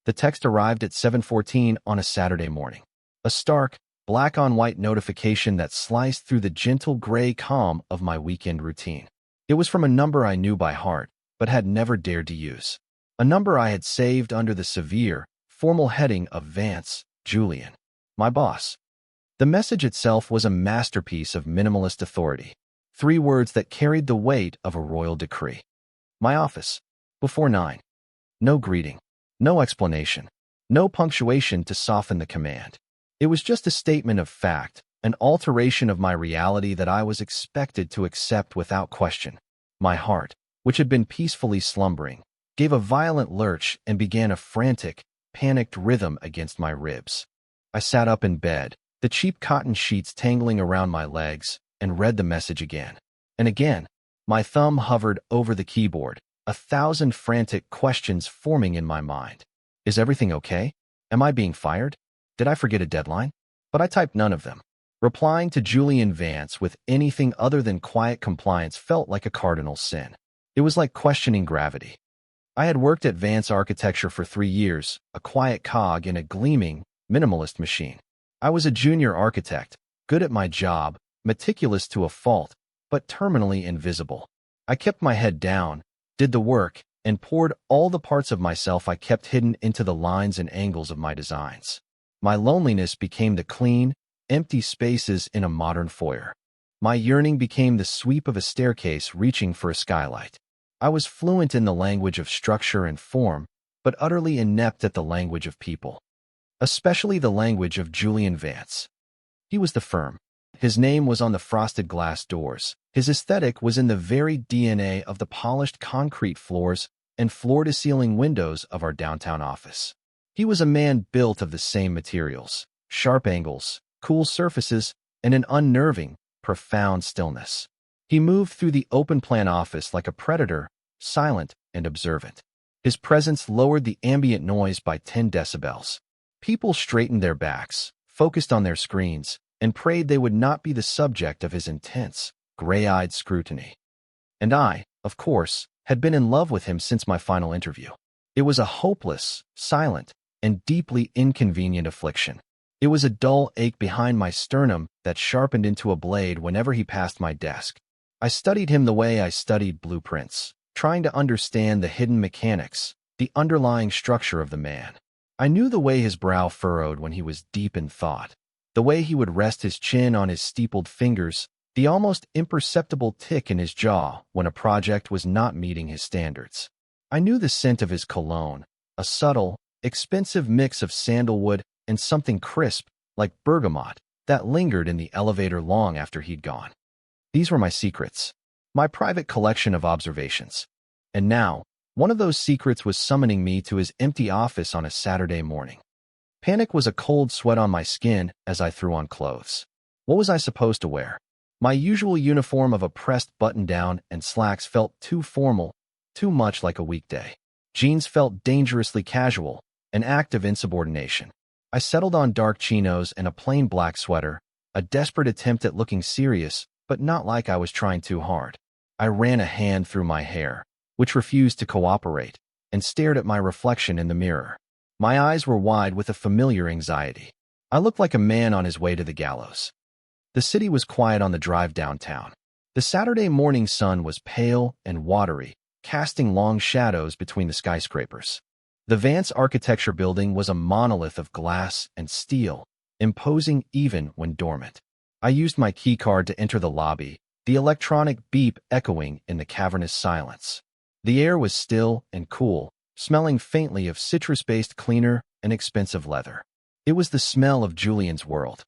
The text arrived at 7:14 on a Saturday morning. A stark, black-on-white notification that sliced through the gentle gray calm of my weekend routine. It was from a number I knew by heart, but had never dared to use. A number I had saved under the severe, formal heading of Vance, Julian, my boss. The message itself was a masterpiece of minimalist authority. 3 words that carried the weight of a royal decree. My office. Before 9. No greeting. No explanation. No punctuation to soften the command. It was just a statement of fact, an alteration of my reality that I was expected to accept without question. My heart, which had been peacefully slumbering, gave a violent lurch and began a frantic, panicked rhythm against my ribs. I sat up in bed, the cheap cotton sheets tangling around my legs, and read the message again. And again, my thumb hovered over the keyboard, 1,000 frantic questions forming in my mind. Is everything okay? Am I being fired? Did I forget a deadline? But I typed none of them. Replying to Julian Vance with anything other than quiet compliance felt like a cardinal sin. It was like questioning gravity. I had worked at Vance Architecture for 3 years, a quiet cog in a gleaming, minimalist machine. I was a junior architect, good at my job, meticulous to a fault, but terminally invisible. I kept my head down, did the work, and poured all the parts of myself I kept hidden into the lines and angles of my designs. My loneliness became the clean, empty spaces in a modern foyer. My yearning became the sweep of a staircase reaching for a skylight. I was fluent in the language of structure and form, but utterly inept at the language of people. Especially the language of Julian Vance. He was the firm. His name was on the frosted glass doors. His aesthetic was in the very DNA of the polished concrete floors and floor-to-ceiling windows of our downtown office. He was a man built of the same materials, sharp angles, cool surfaces, and an unnerving, profound stillness. He moved through the open-plan office like a predator, silent and observant. His presence lowered the ambient noise by 10 decibels. People straightened their backs, focused on their screens, and prayed they would not be the subject of his intense, gray-eyed scrutiny. And I, of course, had been in love with him since my final interview. It was a hopeless, silent, and deeply inconvenient affliction. It was a dull ache behind my sternum that sharpened into a blade whenever he passed my desk. I studied him the way I studied blueprints, trying to understand the hidden mechanics, the underlying structure of the man. I knew the way his brow furrowed when he was deep in thought, the way he would rest his chin on his steepled fingers, the almost imperceptible tick in his jaw when a project was not meeting his standards. I knew the scent of his cologne, a subtle, expensive mix of sandalwood and something crisp, like bergamot, that lingered in the elevator long after he'd gone. These were my secrets, my private collection of observations. And now, one of those secrets was summoning me to his empty office on a Saturday morning. Panic was a cold sweat on my skin as I threw on clothes. What was I supposed to wear? My usual uniform of a pressed button-down and slacks felt too formal, too much like a weekday. Jeans felt dangerously casual, an act of insubordination. I settled on dark chinos and a plain black sweater, a desperate attempt at looking serious, but not like I was trying too hard. I ran a hand through my hair, which refused to cooperate, and stared at my reflection in the mirror. My eyes were wide with a familiar anxiety. I looked like a man on his way to the gallows. The city was quiet on the drive downtown. The Saturday morning sun was pale and watery, casting long shadows between the skyscrapers. The Vance Architecture building was a monolith of glass and steel, imposing even when dormant. I used my keycard to enter the lobby, the electronic beep echoing in the cavernous silence. The air was still and cool, smelling faintly of citrus-based cleaner and expensive leather. It was the smell of Julian's world.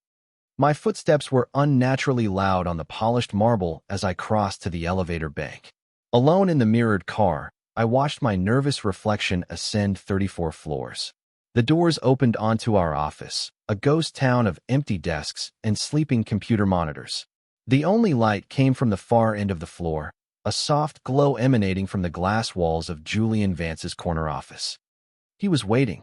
My footsteps were unnaturally loud on the polished marble as I crossed to the elevator bank. Alone in the mirrored car, I watched my nervous reflection ascend 34 floors. The doors opened onto our office, a ghost town of empty desks and sleeping computer monitors. The only light came from the far end of the floor, a soft glow emanating from the glass walls of Julian Vance's corner office. He was waiting.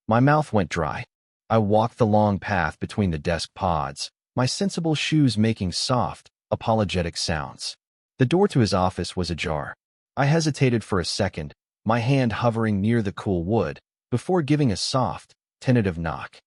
My mouth went dry. I walked the long path between the desk pods, my sensible shoes making soft, apologetic sounds. The door to his office was ajar. I hesitated for a second, my hand hovering near the cool wood, before giving a soft, tentative knock.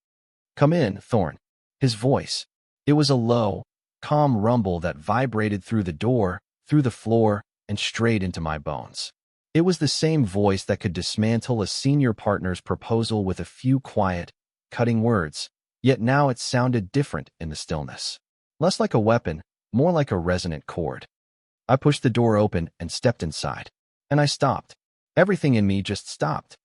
"Come in, Thorn." His voice. It was a low, calm rumble that vibrated through the door, through the floor, and straight into my bones. It was the same voice that could dismantle a senior partner's proposal with a few quiet, cutting words, yet now it sounded different in the stillness. Less like a weapon, more like a resonant chord. I pushed the door open and stepped inside. And I stopped. Everything in me just stopped.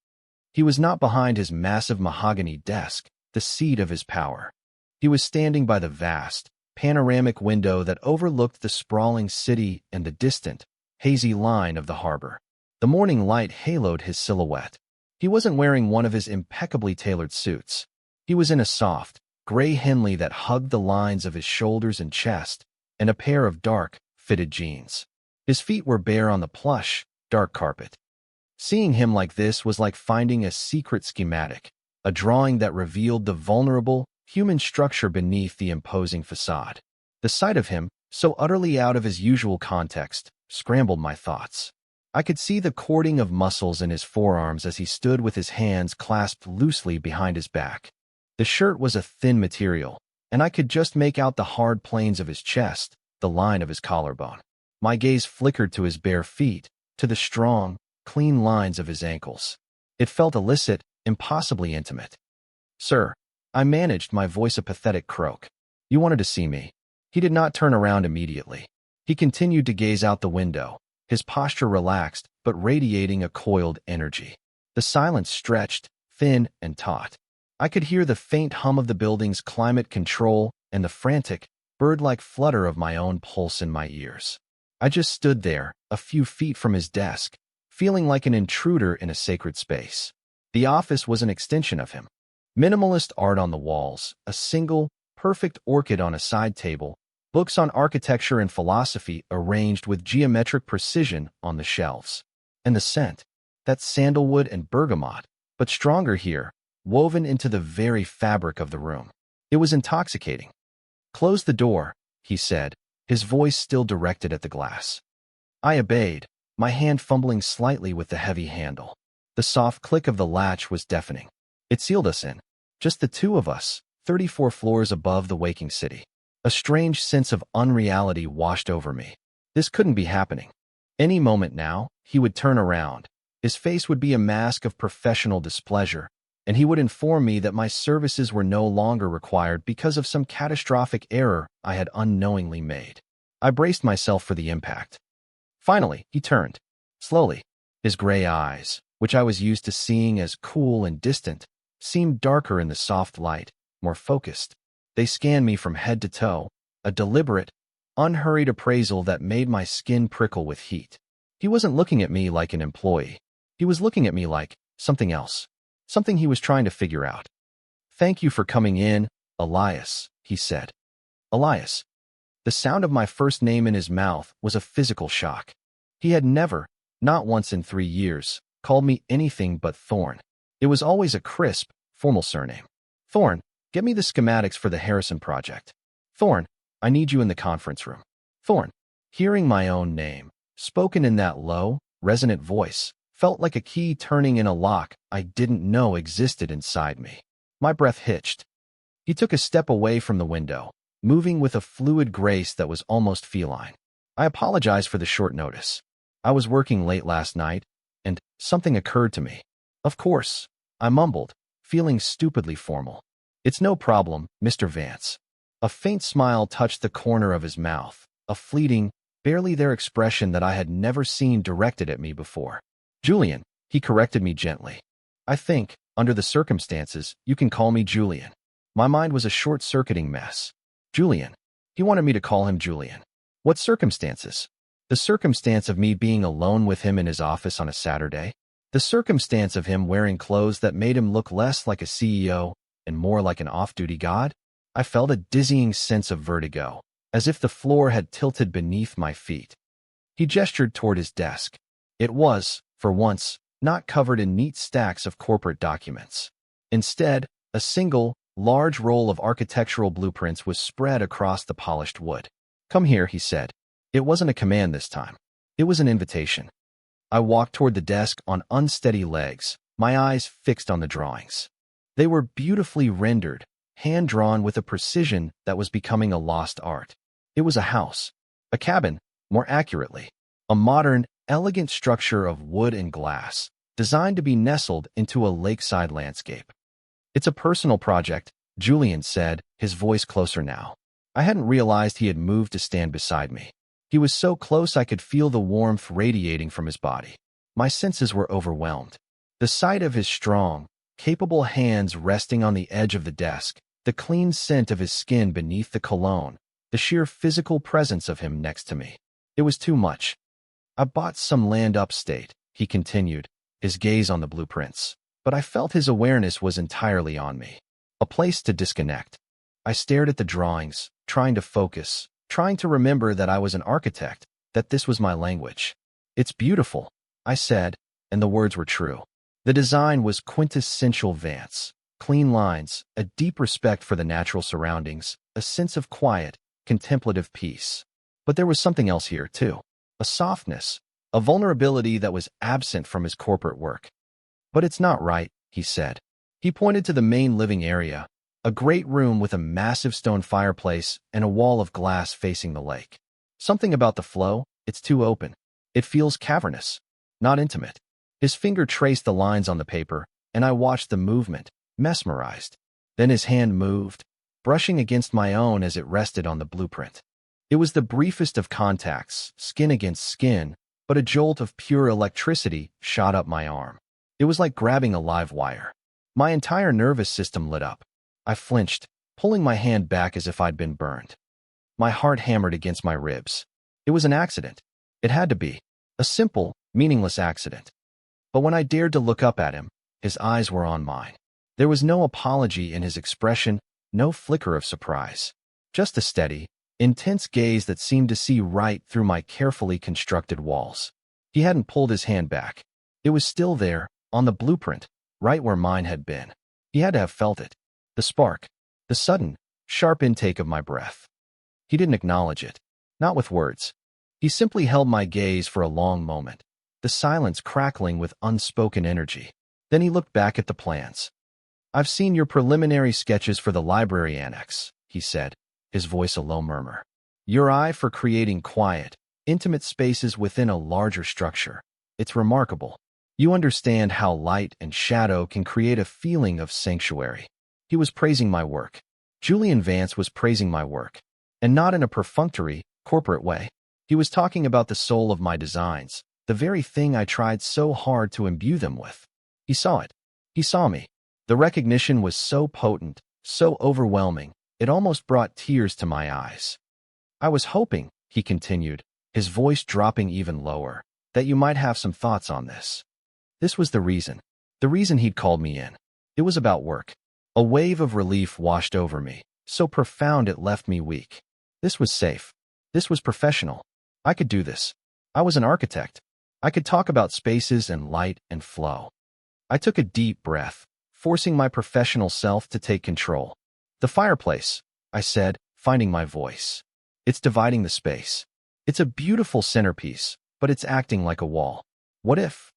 He was not behind his massive mahogany desk, the seat of his power. He was standing by the vast, panoramic window that overlooked the sprawling city and the distant, hazy line of the harbor. The morning light haloed his silhouette. He wasn't wearing one of his impeccably tailored suits. He was in a soft, gray Henley that hugged the lines of his shoulders and chest, and a pair of dark, fitted jeans. His feet were bare on the plush, dark carpet. Seeing him like this was like finding a secret schematic, a drawing that revealed the vulnerable, human structure beneath the imposing facade. The sight of him, so utterly out of his usual context, scrambled my thoughts. I could see the cording of muscles in his forearms as he stood with his hands clasped loosely behind his back. The shirt was a thin material, and I could just make out the hard planes of his chest, the line of his collarbone. My gaze flickered to his bare feet, to the strong, clean lines of his ankles. It felt illicit, impossibly intimate. "Sir," I managed, my voice a pathetic croak. "You wanted to see me." He did not turn around immediately. He continued to gaze out the window, his posture relaxed but radiating a coiled energy. The silence stretched, thin and taut. I could hear the faint hum of the building's climate control and the frantic, bird-like flutter of my own pulse in my ears. I just stood there, a few feet from his desk, feeling like an intruder in a sacred space. The office was an extension of him. Minimalist art on the walls, a single, perfect orchid on a side table, books on architecture and philosophy arranged with geometric precision on the shelves. And the scent, that sandalwood and bergamot, but stronger here, woven into the very fabric of the room. It was intoxicating. "Close the door," he said, his voice still directed at the glass. I obeyed, my hand fumbling slightly with the heavy handle. The soft click of the latch was deafening. It sealed us in. Just the two of us, 34 floors above the waking city. A strange sense of unreality washed over me. This couldn't be happening. Any moment now, he would turn around. His face would be a mask of professional displeasure, and he would inform me that my services were no longer required because of some catastrophic error I had unknowingly made. I braced myself for the impact. Finally, he turned. Slowly. His gray eyes, which I was used to seeing as cool and distant, seemed darker in the soft light, more focused. They scanned me from head to toe, a deliberate, unhurried appraisal that made my skin prickle with heat. He wasn't looking at me like an employee. He was looking at me like something else, something he was trying to figure out. "Thank you for coming in, Elias," he said. Elias. The sound of my first name in his mouth was a physical shock. He had never, not once in 3 years, called me anything but Thorn. It was always a crisp, formal surname. "Thorn, get me the schematics for the Harrison project." "Thorn, I need you in the conference room." "Thorn." Hearing my own name, spoken in that low, resonant voice, felt like a key turning in a lock I didn't know existed inside me. My breath hitched. He took a step away from the window, moving with a fluid grace that was almost feline. I apologized for the short notice. I was working late last night, and something occurred to me. "Of course," I mumbled, feeling stupidly formal. "It's no problem, Mr. Vance." A faint smile touched the corner of his mouth, a fleeting, barely there expression that I had never seen directed at me before. "Julian," he corrected me gently. "I think, under the circumstances, you can call me Julian." My mind was a short-circuiting mess. Julian. He wanted me to call him Julian. What circumstances? The circumstance of me being alone with him in his office on a Saturday? The circumstance of him wearing clothes that made him look less like a CEO and more like an off-duty god? I felt a dizzying sense of vertigo, as if the floor had tilted beneath my feet. He gestured toward his desk. It was, for once, not covered in neat stacks of corporate documents. Instead, a single, large roll of architectural blueprints was spread across the polished wood. "Come here," he said. It wasn't a command this time. It was an invitation. I walked toward the desk on unsteady legs, my eyes fixed on the drawings. They were beautifully rendered, hand-drawn with a precision that was becoming a lost art. It was a house, a cabin, more accurately, a modern, elegant structure of wood and glass, designed to be nestled into a lakeside landscape. "It's a personal project," Julian said, his voice closer now. I hadn't realized he had moved to stand beside me. He was so close I could feel the warmth radiating from his body. My senses were overwhelmed. The sight of his strong, capable hands resting on the edge of the desk, the clean scent of his skin beneath the cologne, the sheer physical presence of him next to me. It was too much. "I bought some land upstate," he continued, his gaze on the blueprints, but I felt his awareness was entirely on me. A place to disconnect. I stared at the drawings, trying to focus, trying to remember that I was an architect, that this was my language. "It's beautiful," I said, and the words were true. The design was quintessential Vance. Clean lines, a deep respect for the natural surroundings, a sense of quiet, contemplative peace. But there was something else here, too. A softness, a vulnerability that was absent from his corporate work. "But it's not right," he said. He pointed to the main living area, a great room with a massive stone fireplace and a wall of glass facing the lake. "Something about the flow, it's too open. It feels cavernous, not intimate." His finger traced the lines on the paper, and I watched the movement, mesmerized. Then his hand moved, brushing against my own as it rested on the blueprint. It was the briefest of contacts, skin against skin, but a jolt of pure electricity shot up my arm. It was like grabbing a live wire. My entire nervous system lit up. I flinched, pulling my hand back as if I'd been burned. My heart hammered against my ribs. It was an accident. It had to be. A simple, meaningless accident. But when I dared to look up at him, his eyes were on mine. There was no apology in his expression, no flicker of surprise. Just a steady, intense gaze that seemed to see right through my carefully constructed walls. He hadn't pulled his hand back. It was still there, on the blueprint, right where mine had been. He had to have felt it. The spark. The sudden, sharp intake of my breath. He didn't acknowledge it. Not with words. He simply held my gaze for a long moment, the silence crackling with unspoken energy. Then he looked back at the plans. "I've seen your preliminary sketches for the library annex," he said, his voice a low murmur. "Your eye for creating quiet, intimate spaces within a larger structure. It's remarkable. You understand how light and shadow can create a feeling of sanctuary." He was praising my work. Julian Vance was praising my work. And not in a perfunctory, corporate way. He was talking about the soul of my designs, the very thing I tried so hard to imbue them with. He saw it. He saw me. The recognition was so potent, so overwhelming, it almost brought tears to my eyes. "I was hoping," he continued, his voice dropping even lower, "that you might have some thoughts on this." This was the reason he'd called me in. It was about work. A wave of relief washed over me, so profound it left me weak. This was safe. This was professional. I could do this. I was an architect. I could talk about spaces and light and flow. I took a deep breath, forcing my professional self to take control. "The fireplace," I said, finding my voice. "It's dividing the space. It's a beautiful centerpiece, but it's acting like a wall. What if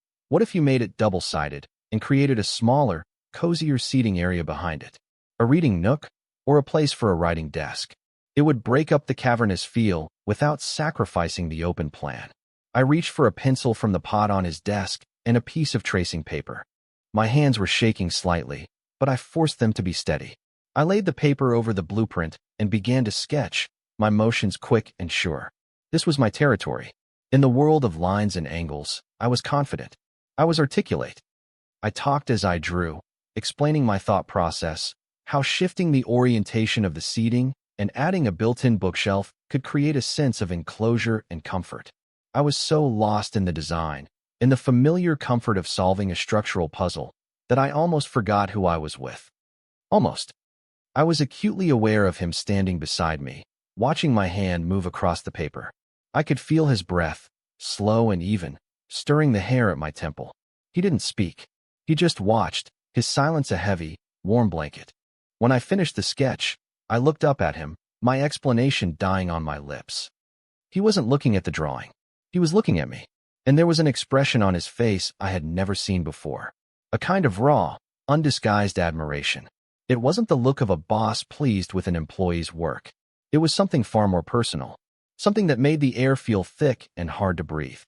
you made it double-sided and created a smaller, cozier seating area behind it? A reading nook, or a place for a writing desk. It would break up the cavernous feel without sacrificing the open plan." I reached for a pencil from the pot on his desk and a piece of tracing paper. My hands were shaking slightly, but I forced them to be steady. I laid the paper over the blueprint and began to sketch, my motions quick and sure. This was my territory. In the world of lines and angles, I was confident. I was articulate. I talked as I drew, explaining my thought process, how shifting the orientation of the seating and adding a built-in bookshelf could create a sense of enclosure and comfort. I was so lost in the design, in the familiar comfort of solving a structural puzzle, that I almost forgot who I was with. Almost. I was acutely aware of him standing beside me, watching my hand move across the paper. I could feel his breath, slow and even, stirring the hair at my temple. He didn't speak. He just watched, his silence a heavy, warm blanket. When I finished the sketch, I looked up at him, my explanation dying on my lips. He wasn't looking at the drawing. He was looking at me, and there was an expression on his face I had never seen before. a kind of raw, undisguised admiration. It wasn't the look of a boss pleased with an employee's work. It was something far more personal, something that made the air feel thick and hard to breathe.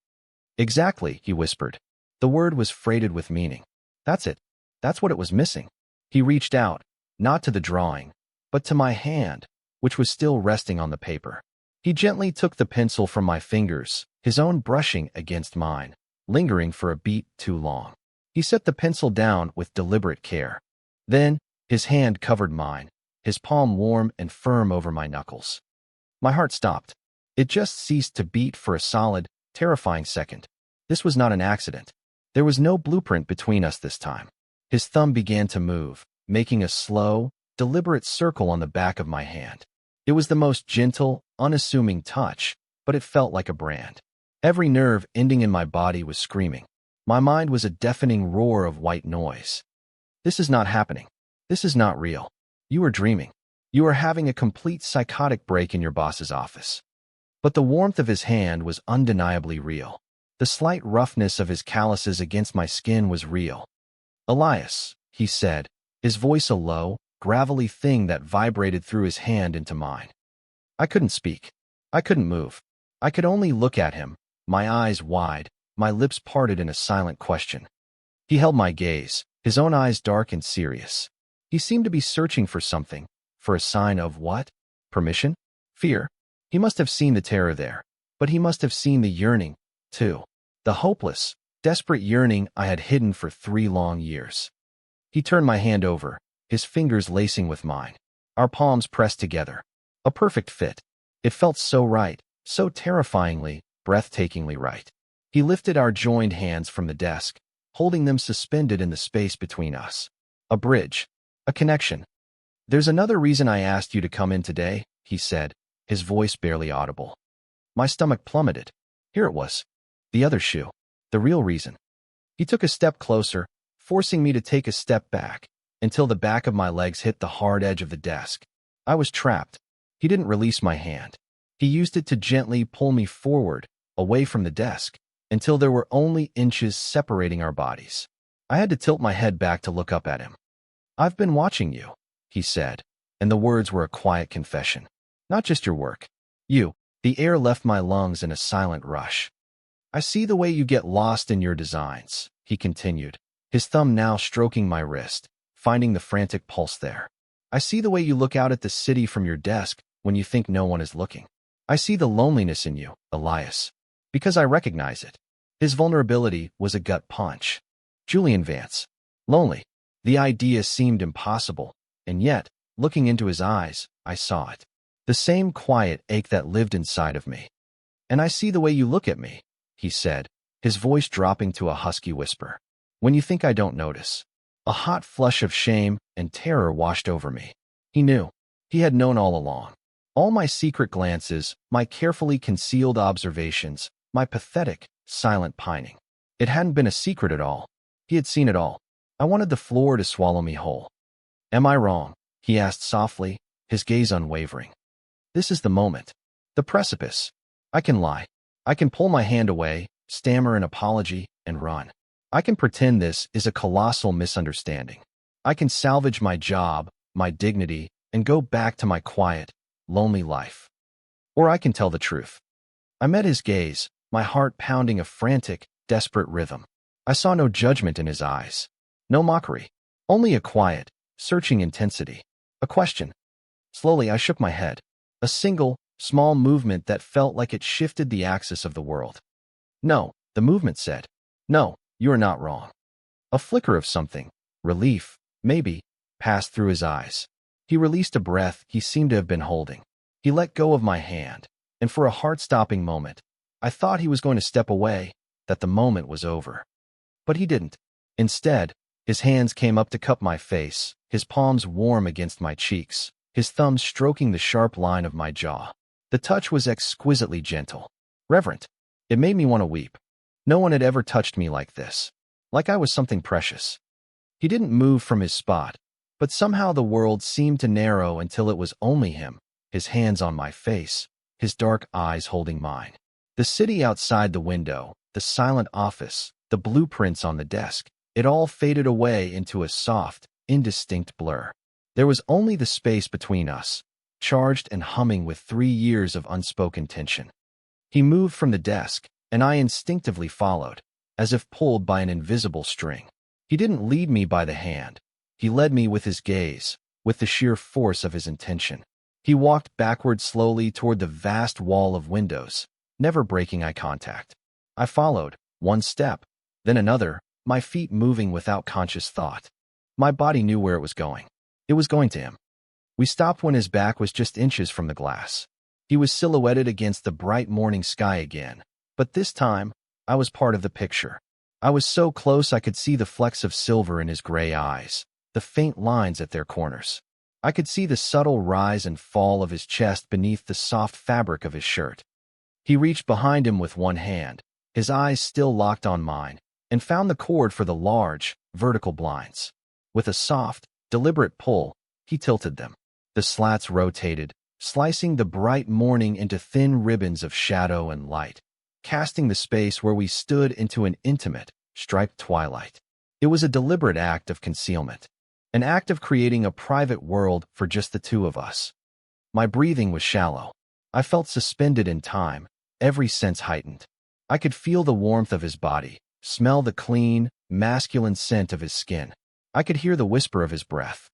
Exactly, he whispered. The word was freighted with meaning. That's it. That's what it was missing. He reached out, not to the drawing, but to my hand, which was still resting on the paper. He gently took the pencil from my fingers, his own brushing against mine, lingering for a beat too long. He set the pencil down with deliberate care. Then, his hand covered mine, his palm warm and firm over my knuckles. My heart stopped. It just ceased to beat for a solid, terrifying second. This was not an accident. There was no blueprint between us this time. His thumb began to move, making a slow, deliberate circle on the back of my hand. It was the most gentle, unassuming touch, but it felt like a brand. Every nerve ending in my body was screaming. My mind was a deafening roar of white noise. This is not happening. This is not real. You are dreaming. You are having a complete psychotic break in your boss's office. But the warmth of his hand was undeniably real. The slight roughness of his calluses against my skin was real. Elias, he said, his voice a low, gravelly thing that vibrated through his hand into mine. I couldn't speak. I couldn't move. I could only look at him, my eyes wide, my lips parted in a silent question. He held my gaze, his own eyes dark and serious. He seemed to be searching for something, for a sign of what? Permission? Fear? He must have seen the terror there, but he must have seen the yearning, too. The hopeless, desperate yearning I had hidden for 3 long years. He turned my hand over, his fingers lacing with mine. Our palms pressed together. A perfect fit. It felt so right, so terrifyingly, breathtakingly right. He lifted our joined hands from the desk, holding them suspended in the space between us. A bridge. A connection. There's another reason I asked you to come in today, he said, his voice barely audible. My stomach plummeted. Here it was. The other shoe. The real reason. He took a step closer, forcing me to take a step back, until the back of my legs hit the hard edge of the desk. I was trapped. He didn't release my hand. He used it to gently pull me forward, away from the desk, until there were only inches separating our bodies. I had to tilt my head back to look up at him. I've been watching you, he said, and the words were a quiet confession. Not just your work. You. The air left my lungs in a silent rush. I see the way you get lost in your designs, he continued, his thumb now stroking my wrist, finding the frantic pulse there. I see the way you look out at the city from your desk when you think no one is looking. I see the loneliness in you, Elias. Because I recognize it. His vulnerability was a gut punch. Julian Vance. Lonely. The idea seemed impossible, and yet, looking into his eyes, I saw it. The same quiet ache that lived inside of me. And I see the way you look at me, he said, his voice dropping to a husky whisper. When you think I don't notice. A hot flush of shame and terror washed over me. He knew. He had known all along. All my secret glances, my carefully concealed observations, my pathetic, silent pining. It hadn't been a secret at all. He had seen it all. I wanted the floor to swallow me whole. Am I wrong? He asked softly, his gaze unwavering. This is the moment. The precipice. I can lie. I can pull my hand away, stammer an apology, and run. I can pretend this is a colossal misunderstanding. I can salvage my job, my dignity, and go back to my quiet, lonely life. Or I can tell the truth. I met his gaze, my heart pounding a frantic, desperate rhythm. I saw no judgment in his eyes. No mockery. Only a quiet, searching intensity. A question. Slowly I shook my head. A single, small movement that felt like it shifted the axis of the world. No, the movement said. No, you are not wrong. A flicker of something, relief, maybe, passed through his eyes. He released a breath he seemed to have been holding. He let go of my hand, and for a heart-stopping moment, I thought he was going to step away, that the moment was over. But he didn't. Instead, his hands came up to cup my face, his palms warm against my cheeks, his thumbs stroking the sharp line of my jaw. The touch was exquisitely gentle, reverent. It made me want to weep. No one had ever touched me like this, like I was something precious. He didn't move from his spot, but somehow the world seemed to narrow until it was only him, his hands on my face, his dark eyes holding mine. The city outside the window, the silent office, the blueprints on the desk. It all faded away into a soft, indistinct blur. There was only the space between us, charged and humming with 3 years of unspoken tension. He moved from the desk, and I instinctively followed, as if pulled by an invisible string. He didn't lead me by the hand. He led me with his gaze, with the sheer force of his intention. He walked backward slowly toward the vast wall of windows, never breaking eye contact. I followed, one step, then another, my feet moving without conscious thought. My body knew where it was going. It was going to him. We stopped when his back was just inches from the glass. He was silhouetted against the bright morning sky again, but this time, I was part of the picture. I was so close I could see the flecks of silver in his gray eyes, the faint lines at their corners. I could see the subtle rise and fall of his chest beneath the soft fabric of his shirt. He reached behind him with one hand, his eyes still locked on mine, and found the cord for the large, vertical blinds. With a soft, deliberate pull, he tilted them. The slats rotated, slicing the bright morning into thin ribbons of shadow and light, casting the space where we stood into an intimate, striped twilight. It was a deliberate act of concealment, an act of creating a private world for just the two of us. My breathing was shallow. I felt suspended in time, every sense heightened. I could feel the warmth of his body, smell the clean, masculine scent of his skin. I could hear the whisper of his breath.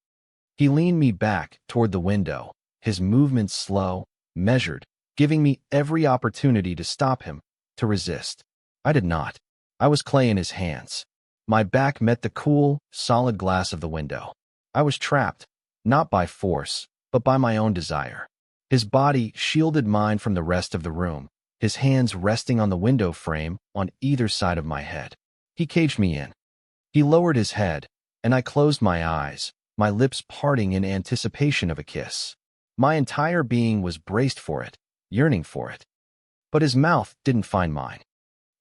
He leaned me back toward the window, his movements slow, measured, giving me every opportunity to stop him, to resist. I did not. I was clay in his hands. My back met the cool, solid glass of the window. I was trapped, not by force, but by my own desire. His body shielded mine from the rest of the room, his hands resting on the window frame on either side of my head. He caged me in. He lowered his head, and I closed my eyes, my lips parting in anticipation of a kiss. My entire being was braced for it, yearning for it. But his mouth didn't find mine.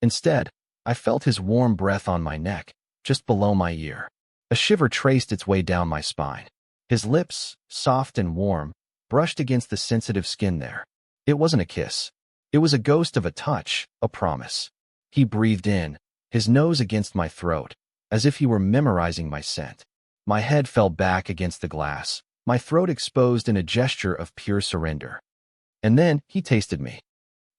Instead, I felt his warm breath on my neck, just below my ear. A shiver traced its way down my spine. His lips, soft and warm, brushed against the sensitive skin there. It wasn't a kiss. It was a ghost of a touch, a promise. He breathed in, his nose against my throat, as if he were memorizing my scent. My head fell back against the glass, my throat exposed in a gesture of pure surrender. And then he tasted me.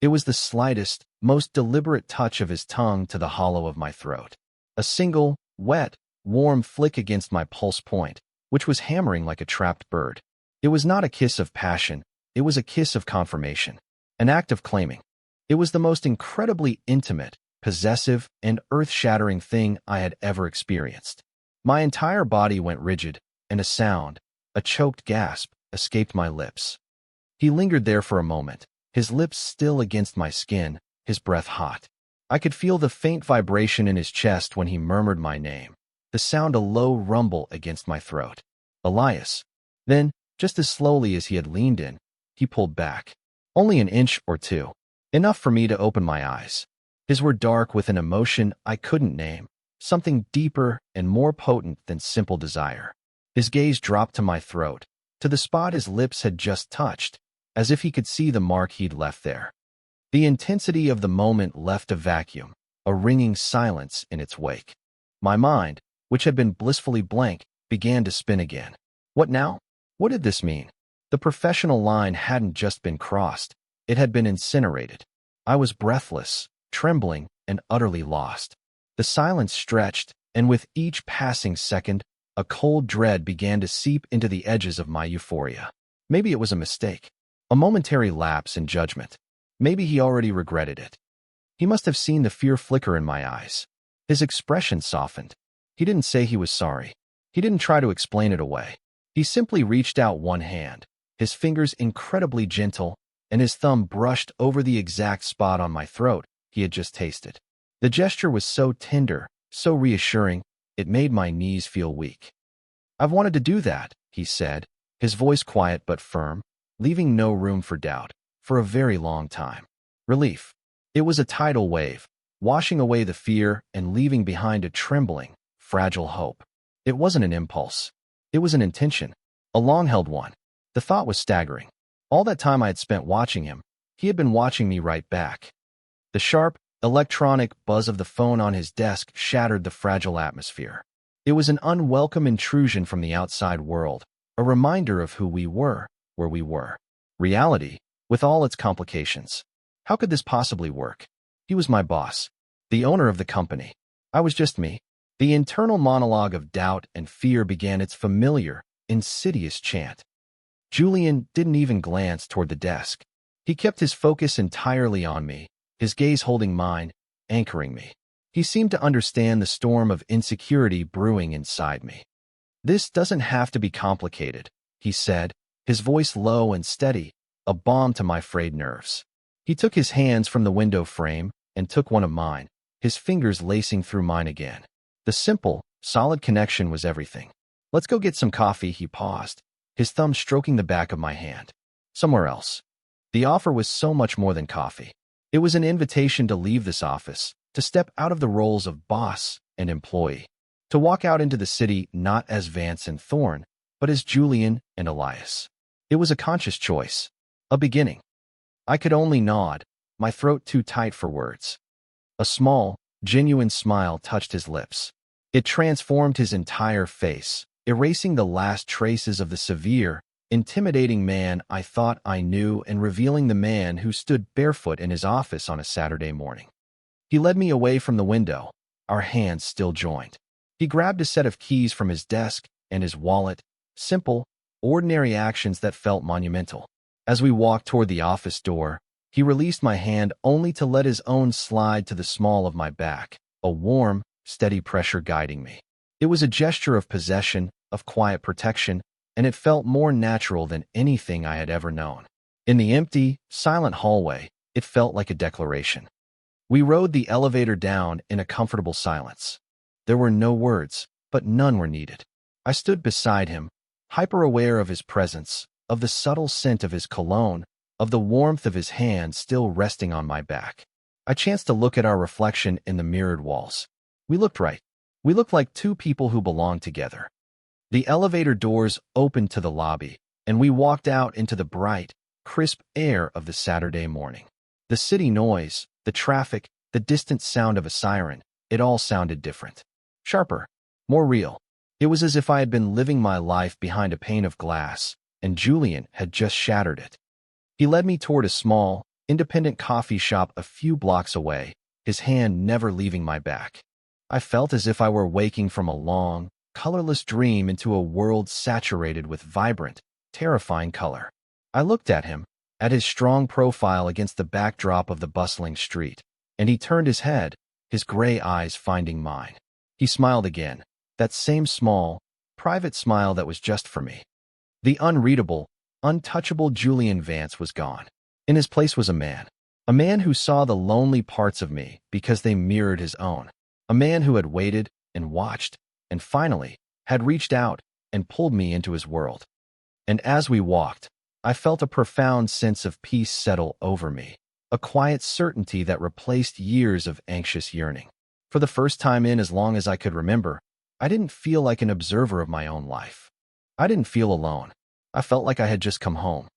It was the slightest, most deliberate touch of his tongue to the hollow of my throat. A single, wet, warm flick against my pulse point, which was hammering like a trapped bird. It was not a kiss of passion, it was a kiss of confirmation, an act of claiming. It was the most incredibly intimate, possessive, and earth-shattering thing I had ever experienced. My entire body went rigid, and a sound, a choked gasp, escaped my lips. He lingered there for a moment, his lips still against my skin, his breath hot. I could feel the faint vibration in his chest when he murmured my name, the sound a low rumble against my throat. Elias. Then, just as slowly as he had leaned in, he pulled back. Only an inch or two. Enough for me to open my eyes. His were dark with an emotion I couldn't name, something deeper and more potent than simple desire. His gaze dropped to my throat, to the spot his lips had just touched, as if he could see the mark he'd left there. The intensity of the moment left a vacuum, a ringing silence in its wake. My mind, which had been blissfully blank, began to spin again. What now? What did this mean? The professional line hadn't just been crossed, it had been incinerated. I was breathless, trembling, and utterly lost. The silence stretched, and with each passing second, a cold dread began to seep into the edges of my euphoria. Maybe it was a mistake, a momentary lapse in judgment. Maybe he already regretted it. He must have seen the fear flicker in my eyes. His expression softened. He didn't say he was sorry. He didn't try to explain it away. He simply reached out one hand, his fingers incredibly gentle, and his thumb brushed over the exact spot on my throat he had just tasted. The gesture was so tender, so reassuring, it made my knees feel weak. "I've wanted to do that," he said, his voice quiet but firm, leaving no room for doubt, for a very long time. Relief. It was a tidal wave, washing away the fear and leaving behind a trembling, fragile hope. It wasn't an impulse. It was an intention, a long-held one. The thought was staggering. All that time I had spent watching him, he had been watching me right back. The sharp, Electronic buzz of the phone on his desk shattered the fragile atmosphere. It was an unwelcome intrusion from the outside world, a reminder of who we were, where we were. Reality, with all its complications. How could this possibly work? He was my boss, the owner of the company. I was just me. The internal monologue of doubt and fear began its familiar, insidious chant. Julian didn't even glance toward the desk. He kept his focus entirely on me, his gaze holding mine, anchoring me. He seemed to understand the storm of insecurity brewing inside me. "This doesn't have to be complicated," he said, his voice low and steady, a balm to my frayed nerves. He took his hands from the window frame and took one of mine, his fingers lacing through mine again. The simple, solid connection was everything. "Let's go get some coffee," he paused, his thumb stroking the back of my hand. "Somewhere else." The offer was so much more than coffee. It was an invitation to leave this office, to step out of the roles of boss and employee, to walk out into the city not as Vance and Thorne, but as Julian and Elias. It was a conscious choice, a beginning. I could only nod, my throat too tight for words. A small, genuine smile touched his lips. It transformed his entire face, erasing the last traces of the severe, intimidating man I thought I knew and revealing the man who stood barefoot in his office on a Saturday morning. He led me away from the window, our hands still joined. He grabbed a set of keys from his desk and his wallet, simple, ordinary actions that felt monumental. As we walked toward the office door, he released my hand only to let his own slide to the small of my back, a warm, steady pressure guiding me. It was a gesture of possession, of quiet protection, and it felt more natural than anything I had ever known. In the empty, silent hallway, it felt like a declaration. We rode the elevator down in a comfortable silence. There were no words, but none were needed. I stood beside him, hyper-aware of his presence, of the subtle scent of his cologne, of the warmth of his hand still resting on my back. I chanced to look at our reflection in the mirrored walls. We looked right. We looked like two people who belonged together. The elevator doors opened to the lobby, and we walked out into the bright, crisp air of the Saturday morning. The city noise, the traffic, the distant sound of a siren, it all sounded different. Sharper, more real. It was as if I had been living my life behind a pane of glass, and Julian had just shattered it. He led me toward a small, independent coffee shop a few blocks away, his hand never leaving my back. I felt as if I were waking from a long, colorless dream into a world saturated with vibrant, terrifying color. I looked at him, at his strong profile against the backdrop of the bustling street, and he turned his head, his gray eyes finding mine. He smiled again, that same small, private smile that was just for me. The unreadable, untouchable Julian Vance was gone. In his place was a man who saw the lonely parts of me because they mirrored his own, a man who had waited and watched, and finally, had reached out and pulled me into his world. And as we walked, I felt a profound sense of peace settle over me, a quiet certainty that replaced years of anxious yearning. For the first time in as long as I could remember, I didn't feel like an observer of my own life. I didn't feel alone. I felt like I had just come home.